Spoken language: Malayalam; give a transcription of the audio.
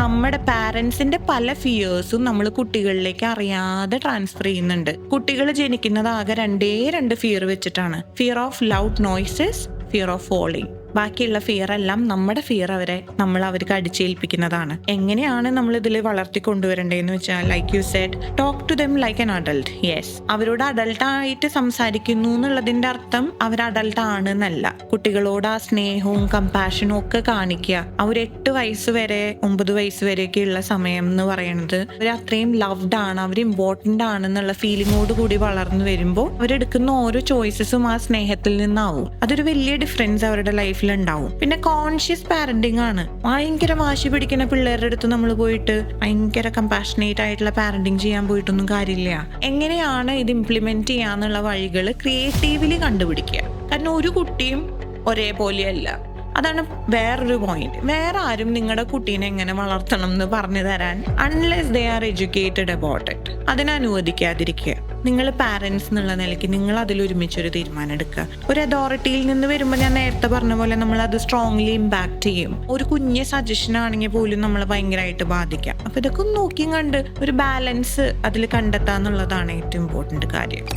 നമ്മുടെ പാരൻസിന്റെ പല ഫിയേഴ്സും നമ്മൾ കുട്ടികളിലേക്ക് അറിയാതെ ട്രാൻസ്ഫർ ചെയ്യുന്നുണ്ട്. കുട്ടികൾ ജനിക്കുന്നത് ആകെ രണ്ട് ഫിയർ വെച്ചിട്ടാണ്. Fear of loud noises, fear of falling. ബാക്കിയുള്ള ഫിയർ എല്ലാം നമ്മുടെ ഫിയർ നമ്മൾ അവർക്ക് അടിച്ചേൽപ്പിക്കുന്നതാണ്. എങ്ങനെയാണ് നമ്മൾ ഇതിൽ വളർത്തിക്കൊണ്ടുവരേണ്ടതെന്ന് വെച്ചാൽ, like you said, talk to them like an adult. Yes, അവരോട് അഡൾട്ടായിട്ട് സംസാരിക്കുന്നു എന്നുള്ളതിന്റെ അർത്ഥം അവർ അഡൾട്ട് ആണെന്നല്ല. കുട്ടികളോട് ആ സ്നേഹവും കമ്പാഷനും ഒക്കെ കാണിക്കുക. അവർ 8 വയസ്സ് വരെ 9 വയസ്സ് വരെയൊക്കെയുള്ള സമയം എന്ന് പറയുന്നത് അവർ അത്രയും ലവ്ഡ് ആണ്, അവർ ഇമ്പോർട്ടന്റ് ആണെന്നുള്ള ഫീലിങ്ങോട് കൂടി വളർന്നു വരുമ്പോൾ അവരെടുക്കുന്ന ഓരോ ചോയ്സസും ആ സ്നേഹത്തിൽ നിന്നാവും. അതൊരു വലിയ ഡിഫറൻസ് അവരുടെ ലൈഫിൽ ഉണ്ടാവും. പിന്നെ കോൺഷ്യസ് പാരന്റിങ് ആണ്. ഭയങ്കര വാശി പിടിക്കുന്ന പിള്ളേരുടെ അടുത്ത് നമ്മൾ പോയിട്ട് ഭയങ്കര കമ്പാഷനേറ്റ് ആയിട്ടുള്ള പാരന്റിങ് ചെയ്യാൻ പോയിട്ടൊന്നും കാര്യമില്ല. എങ്ങനെയാണ് ഇത് ഇംപ്ലിമെന്റ് ചെയ്യാന്നുള്ള വഴികൾ ക്രിയേറ്റീവ്ലി കണ്ടുപിടിക്കുക. കാരണം ഒരു കുട്ടിയും ഒരേപോലെയല്ല. അതാണ് വേറൊരു പോയിന്റ്. വേറെ ആരും നിങ്ങളുടെ കുട്ടീനെ എങ്ങനെ വളർത്തണം എന്ന് പറഞ്ഞു തരാൻ, unless they are educated about it, അതിനനുവദിക്കാതിരിക്കുക. നിങ്ങൾ പാരന്റ്സ് എന്നുള്ള നിലയ്ക്ക് നിങ്ങൾ അതിലൊരുമിച്ചൊരു തീരുമാനം എടുക്കുക. ഒരു അതോറിറ്റിയിൽ നിന്ന് വരുമ്പോൾ ഞാൻ നേരത്തെ പറഞ്ഞ പോലെ നമ്മൾ അത് സ്ട്രോങ്ലി ഇമ്പാക്ട് ചെയ്യും. ഒരു കുഞ്ഞ് സജഷൻ ആണെങ്കിൽ പോലും നമ്മളെ ഭയങ്കരമായിട്ട് ബാധിക്കാം. അപ്പൊ ഇതൊക്കെ നോക്കിയും കണ്ട് ഒരു ബാലൻസ് അതിൽ കണ്ടെത്താന്നുള്ളതാണ് ഏറ്റവും ഇമ്പോർട്ടന്റ് കാര്യം.